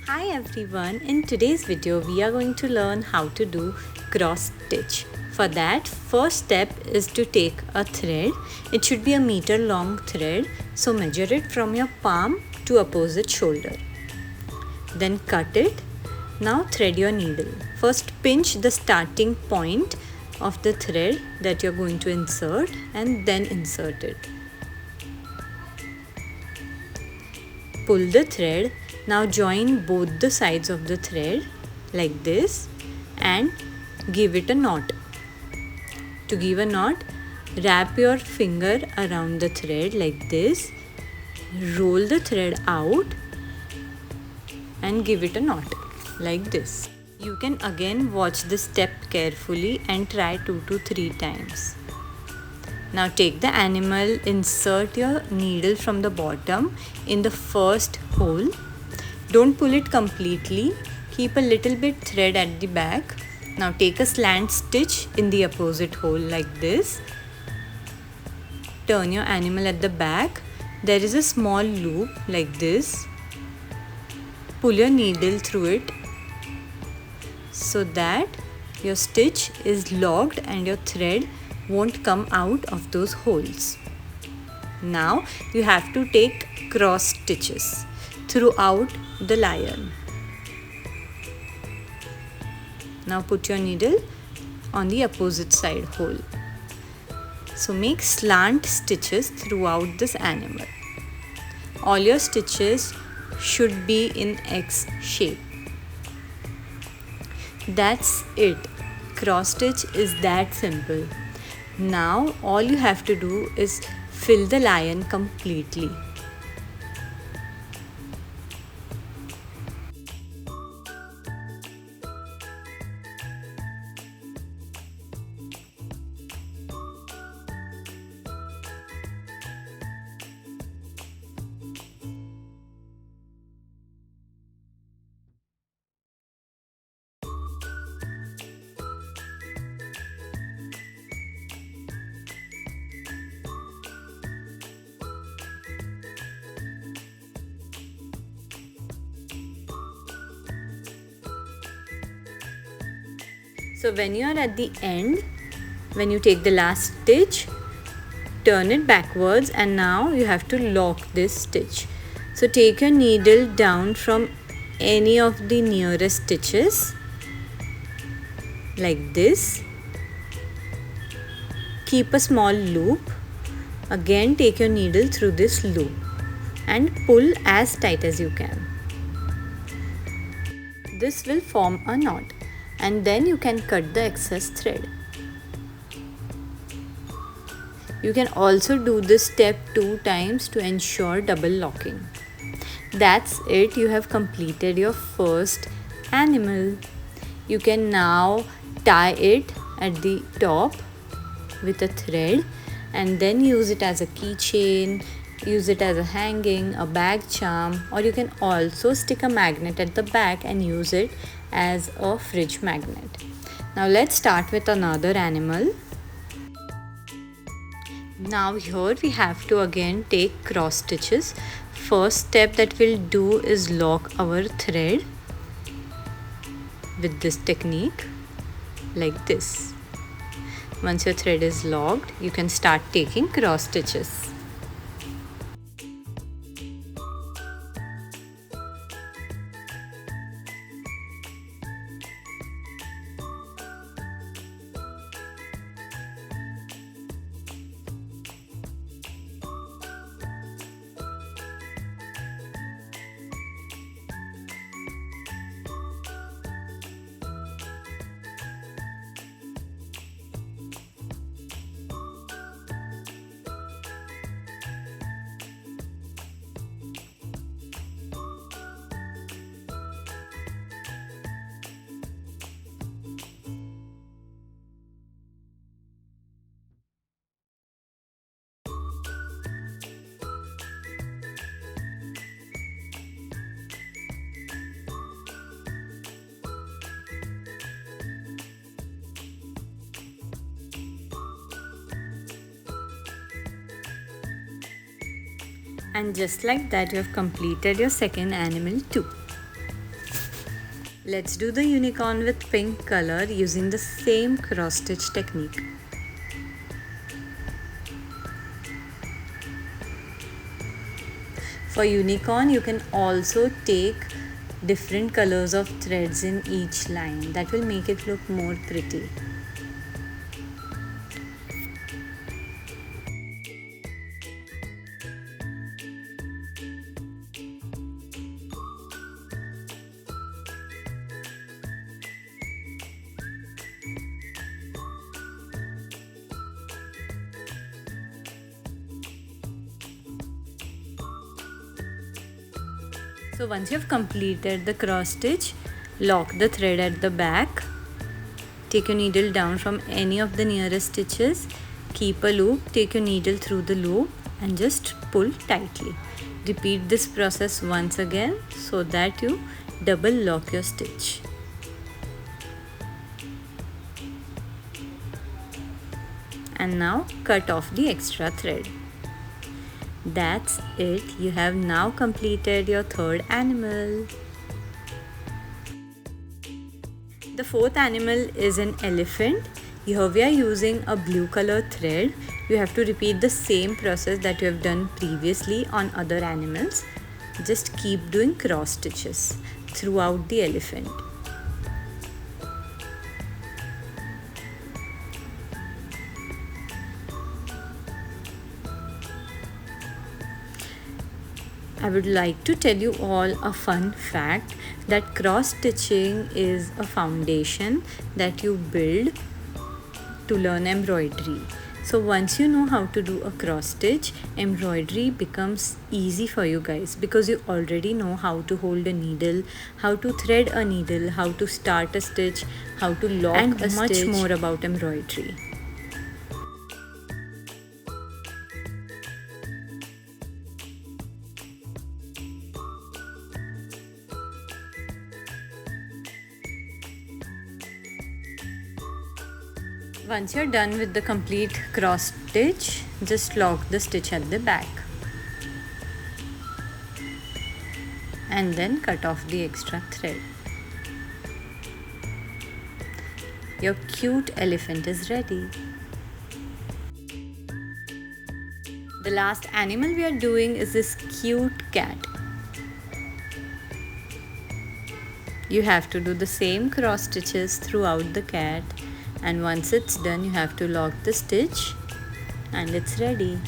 Hi everyone, in today's video we are going to learn how to do cross stitch. For that, first step is to take a thread. It should be a meter long thread, so measure it from your palm to opposite shoulder. Then cut it. Now thread your needle. First pinch the starting point of the thread that you're going to insert and then insert it. Pull the thread. Now join both the sides of the thread like this and give it a knot. To give a knot, wrap your finger around the thread like this, roll the thread out and give it a knot like this. You can again watch this step carefully and try 2 to 3 times. Now take the animal, insert your needle from the bottom in the first hole. Don't pull it completely, keep a little bit thread at the back. Now take a slant stitch in the opposite hole like this. Turn your animal at the back. There is a small loop like this. Pull your needle through it so that your stitch is locked and your thread won't come out of those holes. Now you have to take cross stitches throughout the lion. Now put your needle on the opposite side hole. So make slant stitches throughout this animal. All your stitches should be in X shape. That's it. Cross stitch is that simple. Now all you have to do is fill the lion completely. So when you are at the end, when you take the last stitch, turn it backwards and now you have to lock this stitch. So take your needle down from any of the nearest stitches like this. Keep a small loop. Again take your needle through this loop and pull as tight as you can. This will form a knot. And then you can cut the excess thread. You can also do this step 2 times to ensure double locking. That's it, you have completed your first animal. You can now tie it at the top with a thread and then use it as a keychain, use it as a hanging, a bag charm, or you can also stick a magnet at the back and use it as a fridge magnet. Now let's start with another animal. Now here we have to again take cross stitches. First step that we'll do is lock our thread with this technique like this. Once your thread is locked, you can start taking cross stitches. And just like that, you have completed your second animal too. Let's do the unicorn with pink color using the same cross stitch technique. For unicorn, you can also take different colors of threads in each line. That will make it look more pretty. So once you have completed the cross stitch, lock the thread at the back. Take your needle down from any of the nearest stitches. Keep a loop, take your needle through the loop and just pull tightly. Repeat this process once again so that you double lock your stitch. And now cut off the extra thread. That's it. You have now completed your third animal. The fourth animal is an elephant. Here we are using a blue color thread. You have to repeat the same process that you have done previously on other animals. Just keep doing cross stitches throughout the elephant. I would like to tell you all a fun fact that cross stitching is a foundation that you build to learn embroidery. So once you know how to do a cross stitch, embroidery becomes easy for you guys because you already know how to hold a needle, how to thread a needle, how to start a stitch, how to lock a stitch, and much more about embroidery. Once you're done with the complete cross stitch, just lock the stitch at the back. And then cut off the extra thread. Your cute elephant is ready. The last animal we are doing is this cute cat. You have to do the same cross stitches throughout the cat. And once it's done, you have to lock the stitch and it's ready.